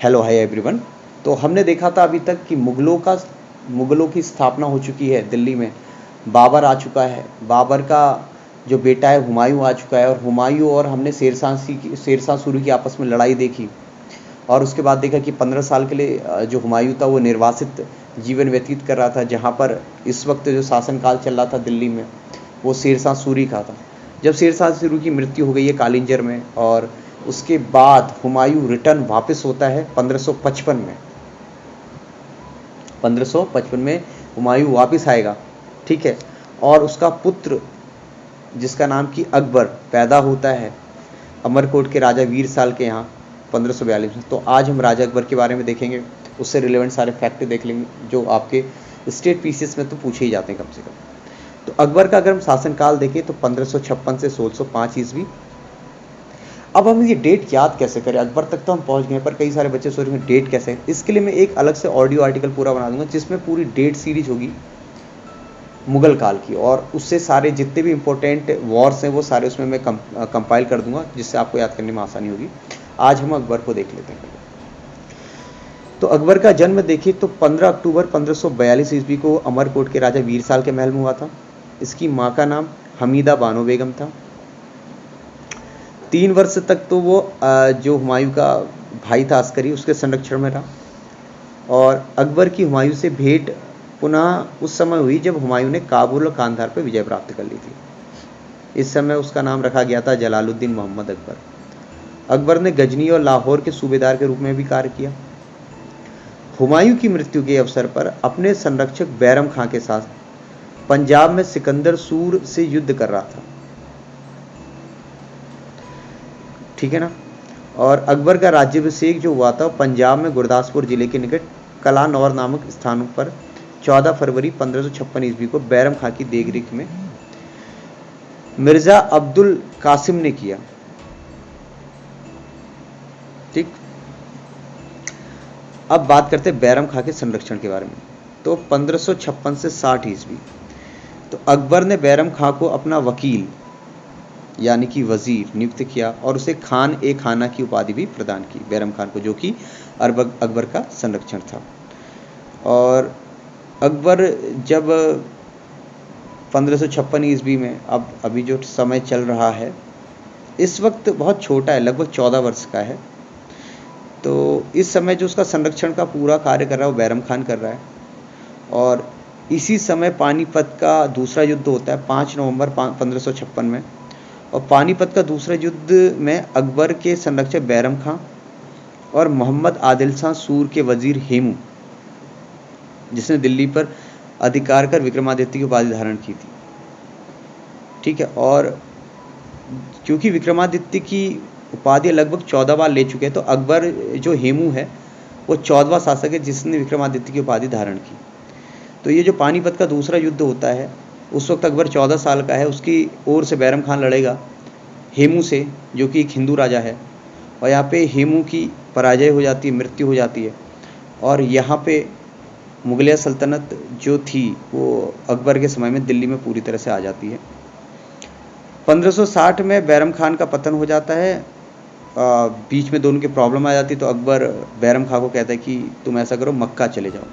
Hello hi everyone. तो हमने देखा था अभी तक कि मुगलों की स्थापना हो चुकी है दिल्ली में। बाबर आ चुका है, बाबर का जो बेटा है हुमायूं आ चुका है, और हुमायूं और हमने शेरशाह सूरी की आपस में लड़ाई देखी। और उसके बाद देखा कि 15 साल के लिए जो हुमायूं था वो निर्वासित जीवन व्यतीत कर रहा था, जहाँ पर इस वक्त जो शासनकाल चल रहा था दिल्ली में वो शेरशाह सूरी का था। जब शेरशाह सूरी की मृत्यु हो गई है कालिंजर में, और उसके बाद हुमायूं रिटर्न वापस होता है 1555 में। 1555 में हुमायूं वापस आएगा, ठीक है। और उसका पुत्र जिसका नाम कि अकबर पैदा होता है अमरकोट के राजा वीर साल के यहाँ 1542 में। तो आज हम राजा अकबर के बारे में देखेंगे, उससे रिलेवेंट सारे फैक्ट देख लेंगे जो आपके स्टेट पीसीएस में तो पूछे ही जाते हैं कम से कम। तो अकबर का अगर हम शासनकाल देखें तो 1556 से 1605 ईस्वी। अब हम ये डेट याद कैसे करें? अकबर तक तो हम पहुंच गए, पर कई सारे बच्चे सोच रहे हैं डेट कैसे। इसके लिए मैं एक अलग से ऑडियो आर्टिकल पूरा बना दूंगा जिसमें पूरी डेट सीरीज होगी मुगल काल की, और उससे सारे जितने भी इंपॉर्टेंट वॉर्स हैं वो सारे उसमें मैं कंपाइल कर दूंगा, जिससे आपको याद करने में आसानी होगी। आज हम अकबर को देख लेते हैं। तो अकबर का जन्म देखिए तो 15 अक्टूबर 1542 ईस्वी को अमरकोट के राजा वीर साल के महल में हुआ था। इसकी माँ का नाम हमीदा बानो बेगम था। 3 वर्ष तक तो वो जो हुमायूं का भाई था अस्करी, उसके संरक्षण में रहा। और अकबर की हुमायूं से भेंट पुनः उस समय हुई जब हुमायूं ने काबुल और कांधार पर विजय प्राप्त कर ली थी। इस समय उसका नाम रखा गया था जलालुद्दीन मोहम्मद अकबर। अकबर ने गजनी और लाहौर के सूबेदार के रूप में भी कार्य किया। हुमायूं की मृत्यु के अवसर पर अपने संरक्षक बैरम खां के साथ पंजाब में सिकंदर सूर से युद्ध कर रहा था, ठीक है ना। और अकबर का राज्याभिषेक जो हुआ था पंजाब में गुरदासपुर जिले के निकट कलानौर नामक स्थानों पर 14 फरवरी 1556 ईस्वी को बैरम खां की देखरेख में मिर्जा अब्दुल कासिम ने किया, ठीक। अब बात करते हैं बैरम खां के संरक्षण के बारे में। तो 1556 से 60 ईस्वी तो अकबर ने बैरम खां को अपना वकील यानी कि वजीर नियुक्त किया, और उसे खान ए खाना की उपाधि भी प्रदान की बैरम खान को, जो कि अकबर का संरक्षण था। और अकबर जब 1556 ईस्वी में, अब अभी जो समय चल रहा है इस वक्त बहुत छोटा है, लगभग 14 वर्ष का है। तो इस समय जो उसका संरक्षण का पूरा कार्य कर रहा है वो बैरम खान कर रहा है। और इसी समय पानीपत का दूसरा युद्ध होता है 5 नवंबर 1556 में। और पानीपत का दूसरा युद्ध में अकबर के संरक्षक बैरम खां और मोहम्मद आदिल शाह सूर के वजीर हेमू, जिसने दिल्ली पर अधिकार कर विक्रमादित्य की उपाधि धारण की थी, ठीक है। और क्योंकि विक्रमादित्य की उपाधि लगभग 14 बार ले चुके हैं, तो अकबर जो हेमू है वो 14वां शासक है जिसने विक्रमादित्य की उपाधि धारण की। तो ये जो पानीपत का दूसरा युद्ध होता है उस वक्त अकबर 14 साल का है, उसकी ओर से बैरम खान लड़ेगा हेमू से, जो कि एक हिंदू राजा है। और यहाँ पे हेमू की पराजय हो जाती है, मृत्यु हो जाती है। और यहाँ पे मुगलिया सल्तनत जो थी वो अकबर के समय में दिल्ली में पूरी तरह से आ जाती है। 1560 में बैरम खान का पतन हो जाता है। बीच में दोनों की प्रॉब्लम आ जाती है, तो अकबर बैरम खान को कहता है कि तुम ऐसा करो मक्का चले जाओ।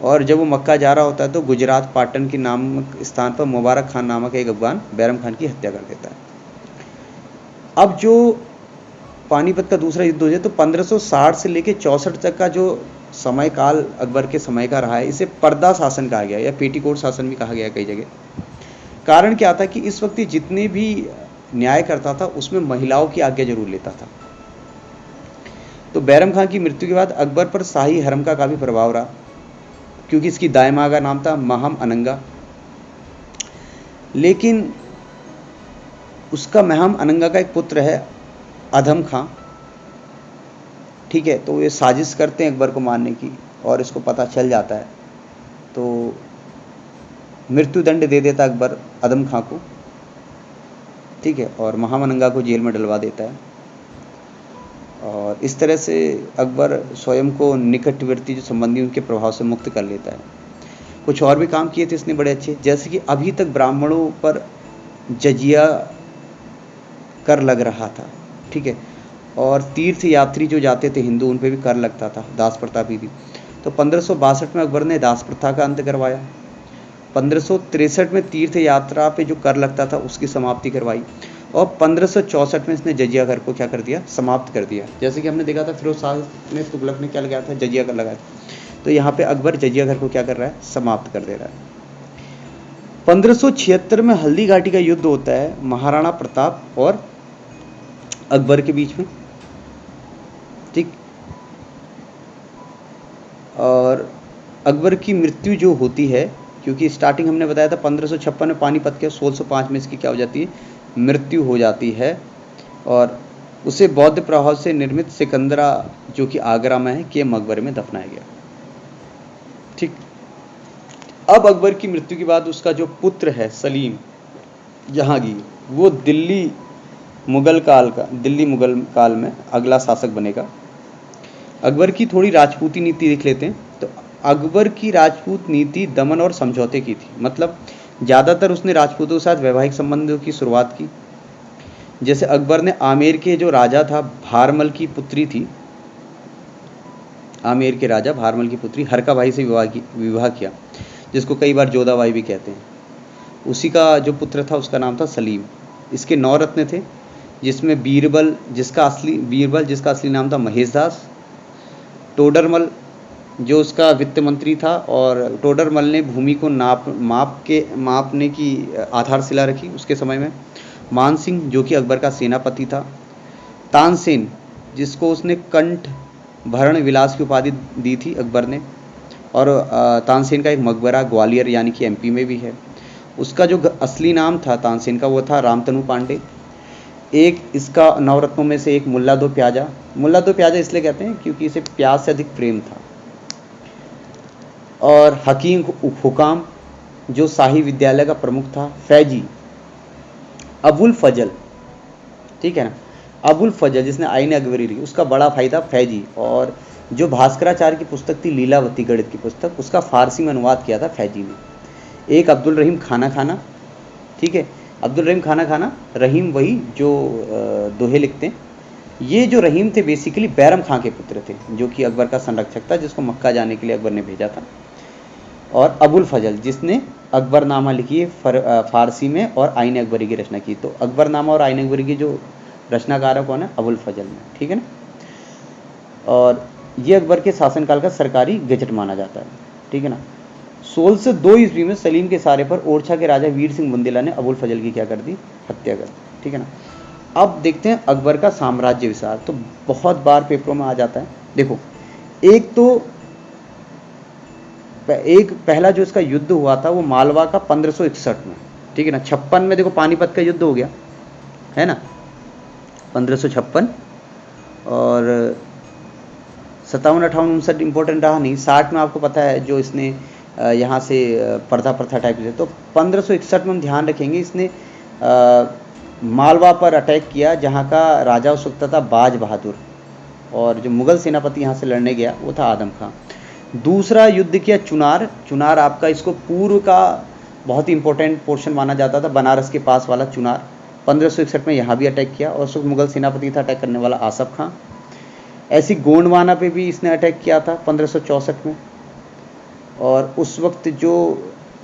और जब वो मक्का जा रहा होता है तो गुजरात पाटन के नामक स्थान पर मुबारक खान नामक एक अफगान बैरम खान की हत्या कर देता है। अब जो पानीपत का दूसरा युद्ध हो जाए तो 1560 से लेकर 64 तक का जो समय काल अकबर के समय का रहा है, इसे पर्दा शासन कहा गया या पेटीकोट शासन भी कहा गया कई जगह। कारण क्या था कि इस वक्त जितने भी न्याय करता था उसमें महिलाओं की आज्ञा जरूर लेता था। तो बैरम खान की मृत्यु के बाद अकबर पर शाही हरम का काफी प्रभाव रहा, क्योंकि इसकी दाई मां का नाम था महम अनंगा। लेकिन उसका महम अनंगा का एक पुत्र है अधम खां, ठीक है। तो ये साजिश करते हैं अकबर को मारने की, और इसको पता चल जाता है तो मृत्युदंड दे देता अकबर अधम खां को, ठीक है। और महम अनंगा को जेल में डलवा देता है। और इस तरह से अकबर स्वयं को निकटवर्ती जो संबंधी उनके प्रभाव से मुक्त कर लेता है। कुछ और भी काम किए थे इसने बड़े अच्छे, जैसे कि अभी तक ब्राह्मणों पर जजिया कर लग रहा था, ठीक है। और तीर्थ यात्री जो जाते थे हिंदू, उन पे भी कर लगता था, दास प्रथा भी थी। तो 1562 में अकबर ने दास प्रथा का अंत करवाया। 1563 में तीर्थ यात्रा पे जो कर लगता था उसकी समाप्ति करवाई, और 1564 में इसने जजिया कर को क्या कर दिया, समाप्त कर दिया। जैसे कि हमने देखा था फिरोज शाह ने, तुगलक ने क्या लगाया था, जजिया कर लगाया था। तो यहाँ पे अकबर जजिया कर को क्या कर रहा है, समाप्त कर दे रहा है। 1576 में हल्दी घाटी का युद्ध होता है महाराणा प्रताप और अकबर के बीच में, ठीक। और अकबर की मृत्यु जो होती है, क्योंकि स्टार्टिंग हमने बताया था 1556 में पानीपत के, 1605 में इसकी क्या हो जाती है, मृत्यु हो जाती है। और उसे बौद्ध प्रभाव से निर्मित सिकंदरा जो कि आगरा में है के मकबरे में दफनाया गया, ठीक। अब अकबर की मृत्यु के बाद उसका जो पुत्र है सलीम जहांगीर, वो दिल्ली मुगल काल में अगला शासक बनेगा। अकबर की थोड़ी राजपूती नीति देख लेते हैं। तो अकबर की राजपूत नीति दमन और समझौते की थी, मतलब ज़्यादातर उसने राजपूतों के साथ वैवाहिक संबंधों की शुरुआत की। जैसे अकबर ने आमेर के जो राजा था भारमल की पुत्री थी, आमेर के राजा भारमल की पुत्री हरकाबाई से विवाह किया, जिसको कई बार जोधाबाई भी कहते हैं। उसी का जो पुत्र था उसका नाम था सलीम। इसके 9 रत्न थे, जिसमें बीरबल जिसका असली नाम था महेशदास, टोडरमल जो उसका वित्त मंत्री था, और टोडरमल ने भूमि को मापने की आधारशिला रखी उसके समय में। मानसिंह जो कि अकबर का सेनापति था। तानसेन जिसको उसने कंठ भरण विलास की उपाधि दी थी अकबर ने, और तानसेन का एक मकबरा ग्वालियर यानी कि एमपी में भी है। उसका जो असली नाम था तानसेन का, वो था रामतनु पांडे। एक इसका 9 रत्नों में से एक मुल्ला दो प्याजा इसलिए कहते हैं क्योंकि इसे प्याज से अधिक प्रेम था। और हकीम हुकाम जो शाही विद्यालय का प्रमुख था। फैजी अबुल फजल, ठीक है ना, अबुल फजल जिसने आईन अकबरी लिखी, उसका बड़ा भाई था फैजी। और जो भास्कराचार्य की पुस्तक थी लीलावती गणित की पुस्तक, उसका फारसी में अनुवाद किया था फैजी ने। एक अब्दुल रहीम खाना, ठीक है, अब्दुल रहीम खाना, रहीम वही जो दोहे लिखते हैं। ये जो रहीम थे बेसिकली बैरम खां के पुत्र थे, जो कि अकबर का संरक्षक था, जिसको मक्का जाने के लिए अकबर ने भेजा था। और अबुल फजल जिसने अकबरनामा लिखी है फारसी में और आईन अकबरी की रचना की। तो अकबरनामा और आईन अकबरी की जो रचनाकार है कौन है, अबुल फजल में, ठीक है ना। और ये अकबर के शासनकाल का सरकारी गजट माना जाता है, ठीक है ना। 1602 ईस्वी में सलीम के इशारे पर ओरछा के राजा वीर सिंह बुंदेला ने अबुल फजल की क्या कर दी, हत्या कर दी, ठीक है ना। अब देखते हैं अकबर का साम्राज्य विस्तार। तो बहुत बार पेपरों में आ जाता है। देखो, एक पहला जो इसका युद्ध हुआ था वो मालवा का 1561 में, ठीक है ना। 56 में देखो पानीपत का युद्ध हो गया है ना, 1556। और 57, 58, 59 इंपॉर्टेंट रहा नहीं। 60 में आपको पता है जो इसने यहाँ से प्रथा टाइप से। तो 1561 में हम ध्यान रखेंगे, इसने मालवा पर अटैक किया, जहाँ का राजा उस वक्त था बाज बहादुर, और जो मुगल सेनापति यहाँ से लड़ने गया वो था आदम खां। दूसरा युद्ध किया चुनार आपका, इसको पूर्व का बहुत ही इंपॉर्टेंट पोर्शन माना जाता था, बनारस के पास वाला चुनार। 1561 में यहाँ भी अटैक किया, और उस वक्त मुगल सेनापति था अटैक करने वाला आसफ खां। ऐसी गोंडवाना पे भी इसने अटैक किया था 1564 में, और उस वक्त जो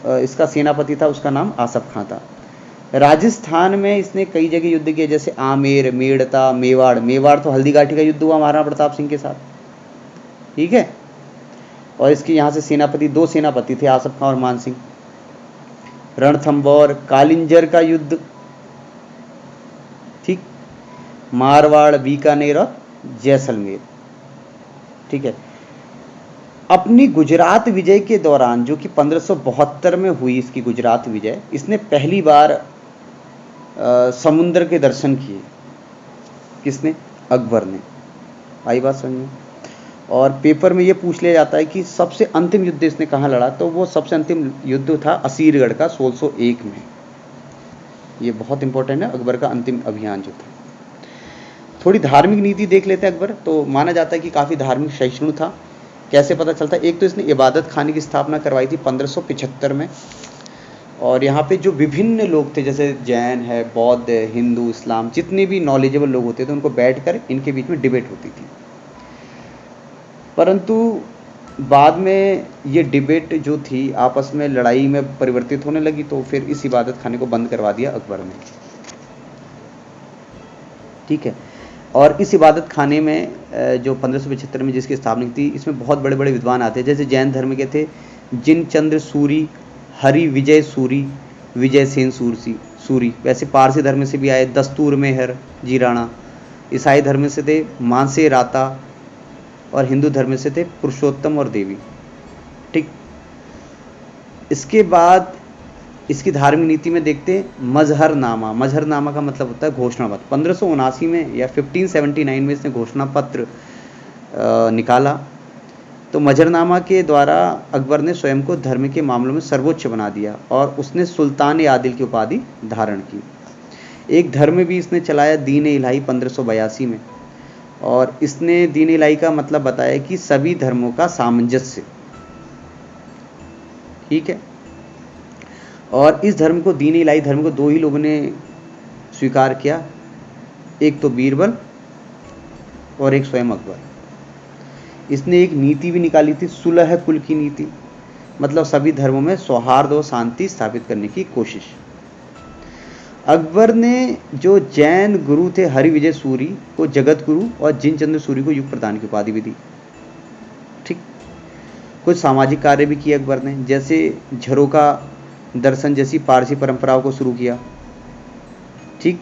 इसका सेनापति था उसका नाम आसफ खां था। राजस्थान में इसने कई जगह युद्ध किए, जैसे आमेर, मेड़ता, मेवाड़ तो हल्दी घाटी का युद्ध हुआ महाराणा प्रताप सिंह के साथ, ठीक है। और इसके यहाँ से दो सेनापति थे, आसफ खां और मान सिंह। रणथंबोर, कालिंजर का युद्ध, ठीक, मारवाड़, बीकानेर और जैसलमेर, ठीक है। अपनी गुजरात विजय के दौरान, जो कि 1572 में हुई इसकी गुजरात विजय, इसने पहली बार समुद्र के दर्शन किए। किसने, अकबर ने। आई बात समझ में। और पेपर में ये पूछ लिया जाता है कि सबसे अंतिम युद्ध इसने कहाँ लड़ा, तो वो सबसे अंतिम युद्ध था असीरगढ़ का 1601 में। ये बहुत इंपॉर्टेंट है, अकबर का अंतिम अभियान जो था। थोड़ी धार्मिक नीति देख लेते हैं अकबर। तो माना जाता है कि काफ़ी धार्मिक सहिष्णु था। कैसे पता चलता है, एक तो इसने इबादत खाने की स्थापना करवाई थी 1575 में, और यहाँ पे जो विभिन्न लोग थे, जैसे जैन है, बौद्ध है, हिंदू, इस्लाम, जितने भी नॉलेजेबल लोग होते थे उनको बैठकर इनके बीच में डिबेट होती थी। परंतु बाद में ये डिबेट जो थी आपस में लड़ाई में परिवर्तित होने लगी, तो फिर इस इबादत खाने को बंद करवा दिया अकबर ने। ठीक है। और इस इबादत खाने में जो 1575 में जिसकी स्थापना थी, इसमें बहुत बड़े बड़े विद्वान आते हैं। जैसे जैन धर्म के थे जिनचंद्र सूरी, हरि विजय सूरी, विजय सेन सूरी। वैसे पारसी धर्म से भी आए दस्तूर मेहर जी राणा। ईसाई धर्म से थे मानसे राता, और हिंदू धर्म से थे पुरुषोत्तम और देवी। ठीक। इसके बाद इसकी धार्मिक नीति में देखते हैं मजहरनामा। मजहरनामा का मतलब होता है घोषणा पत्र। 1579 में या 1579 में इसने घोषणा पत्र निकाला। तो मजहरनामा के द्वारा अकबर ने स्वयं को धर्म के मामलों में सर्वोच्च बना दिया और उसने सुल्तान आदिल की उपाधि धारण की। एक धर्म भी इसने चलाया, दीन इलाही, 1582 में। और इसने दीन इलाही का मतलब बताया कि सभी धर्मों का सामंजस्य। ठीक है। और इस धर्म को, दीन इलाही धर्म को, दो ही लोगों ने स्वीकार किया, एक तो बीरबल और एक स्वयं अकबर। इसने एक नीति भी निकाली थी, सुलह कुल की नीति, मतलब सभी धर्मों में सौहार्द और शांति स्थापित करने की कोशिश। अकबर ने जो जैन गुरु थे हरि विजय सूरी को जगत गुरु और जिनचंद्र सूरी को युग प्रदान की उपाधि भी दी। ठीक। कुछ सामाजिक कार्य भी किए अकबर ने, जैसे झरोका दर्शन जैसी पारसी परंपराओं को शुरू किया। ठीक।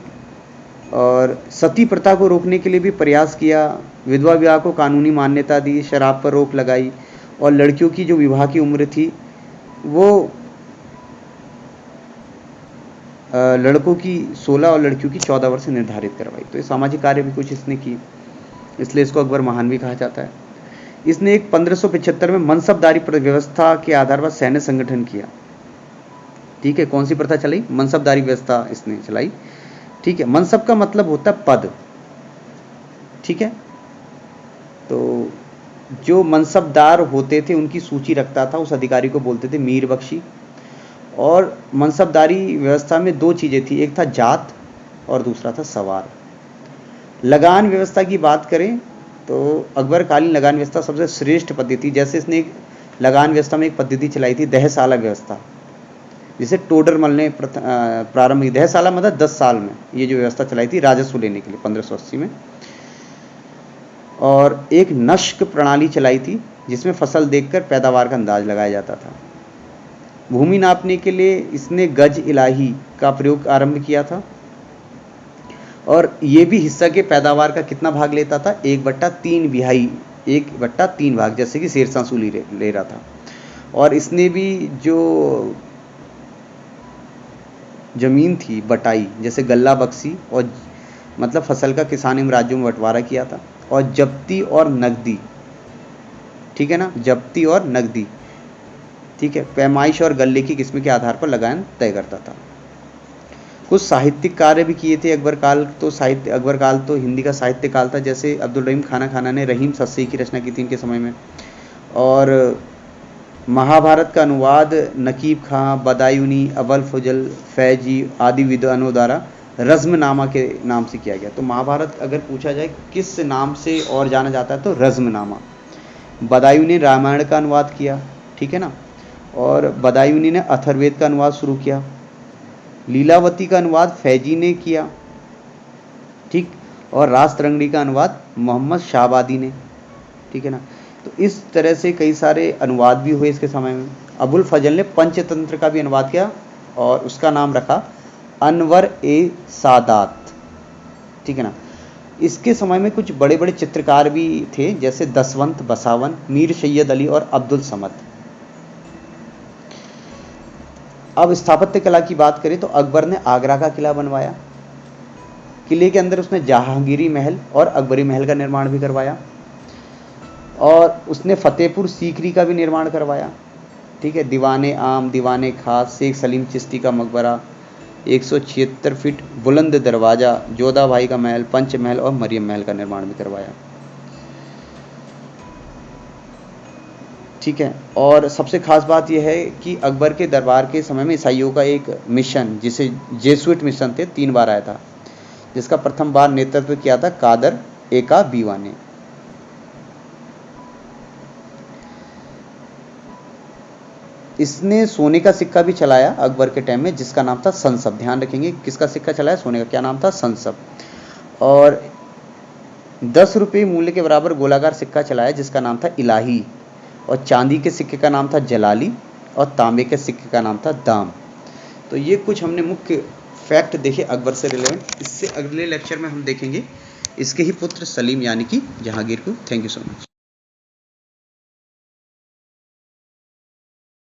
और सती प्रथा को रोकने के लिए भी प्रयास किया, विधवा विवाह को कानूनी मान्यता दी, शराब पर रोक लगाई, और लड़कियों की जो विवाह की उम्र थी वो लड़कों की 16 और लड़कियों की 14 वर्ष निर्धारित करवाई। तो ये सामाजिक कार्य भी कुछ इसने की, इसलिए इसको अकबर महान भी कहा जाता है। इसने एक 1575 में मनसबदारी व्यवस्था के आधार पर सैन्य संगठन किया। ठीक है। कौन सी प्रथा चलाई? मनसबदारी व्यवस्था इसने चलाई। ठीक है। मनसब का मतलब होता है पद। ठीक है। तो जो मनसबदार होते थे उनकी सूची रखता था, उस अधिकारी को बोलते थे मीर बख्शी। और मनसबदारी व्यवस्था में दो चीजें थी, एक था जात और दूसरा था सवार। लगान व्यवस्था की बात करें तो अकबर कालीन लगान व्यवस्था सबसे श्रेष्ठ पद्धति। जैसे इसने एक लगान व्यवस्था में एक पद्धति चलाई थी दहसाला व्यवस्था, जिसे टोडरमल ने प्रारंभ की। दहसाला मतलब 10 साल में ये जो व्यवस्था चलाई थी राजस्व लेने के लिए 1580 में। और एक नस्क प्रणाली चलाई थी जिसमें फसल देखकर पैदावार का अंदाज लगाया जाता था। भूमि नापने के लिए इसने गज इलाही का प्रयोग आरंभ किया था, और ये भी हिस्सा के पैदावार का कितना भाग लेता था? 1/3 बिहाई, 1/3 भाग, जैसे कि शेरशाह सूरी ले रहा था। और इसने भी जो जमीन थी बटाई, जैसे गल्ला बख्शी, और मतलब फसल का किसान एवं राज्यों में बंटवारा किया था। और जब्ती और नकदी, ठीक है ना, जब्ती और नकदी, ठीक है, पैमाइश और गल्ले की किस्म के आधार पर लगान तय करता था। कुछ साहित्यिक कार्य भी किए थे अकबर काल तो हिंदी का साहित्य काल था। जैसे अब्दुल रहीम खाना ने रहीम सस्सी की रचना की थी इनके समय में। और महाभारत का अनुवाद नकीब खां, बदायूनी, अबुल फजल फैजी आदि विद्वानों द्वारा रज़्मनामा के नाम से किया गया। तो महाभारत अगर पूछा जाए किस नाम से और जाना जाता है तो रज़्मनामा। बदायूनी ने रामायण का अनुवाद किया, ठीक है ना, और बदायूनी ने अथर्ववेद का अनुवाद शुरू किया। लीलावती का अनुवाद फैजी ने किया, ठीक, और रासतरंगी का अनुवाद मोहम्मद शाहबादी ने, ठीक है ना। तो इस तरह से कई सारे अनुवाद भी हुए इसके समय में। अबुल फजल ने पंचतंत्र का भी अनुवाद किया और उसका नाम रखा अनवर ए सादात, ठीक है ना। इसके समय में कुछ बड़े बड़े चित्रकार भी थे, जैसे दसवंत बसावन, मीर सैयद अली और अब्दुल समद। अब स्थापत्य कला की बात करें तो अकबर ने आगरा का किला बनवाया। किले के अंदर उसने जहांगीरी महल और अकबरी महल का निर्माण भी करवाया, और उसने फतेहपुर सीकरी का भी निर्माण करवाया, ठीक है। दीवाने आम, दीवाने खास, शेख सलीम चिश्ती का मकबरा, 176 फीट बुलंद दरवाजा, जोधा भाई का महल, पंच महल और मरियम महल का निर्माण भी करवाया, ठीक है। और सबसे खास बात यह है कि अकबर के दरबार के समय में ईसाइयों का एक मिशन, जिसे जेसुइट मिशन थे, 3 बार आया था, जिसका प्रथम बार नेतृत्व किया था कादर एका बीवा ने। इसने सोने का सिक्का भी चलाया अकबर के टाइम में, जिसका नाम था संसब। ध्यान रखेंगे किसका सिक्का चलाया, सोने का, क्या नाम था, संसब। और 10 रुपये मूल्य के बराबर गोलाकार सिक्का चलाया जिसका नाम था इलाही। और चांदी के सिक्के का नाम था जलाली, और तांबे के सिक्के का नाम था दाम। तो ये कुछ हमने मुख्य फैक्ट देखे अकबर से रिलेवेंट। इससे अगले लेक्चर में हम देखेंगे इसके ही पुत्र सलीम यानी कि जहांगीर को। Thank you so much.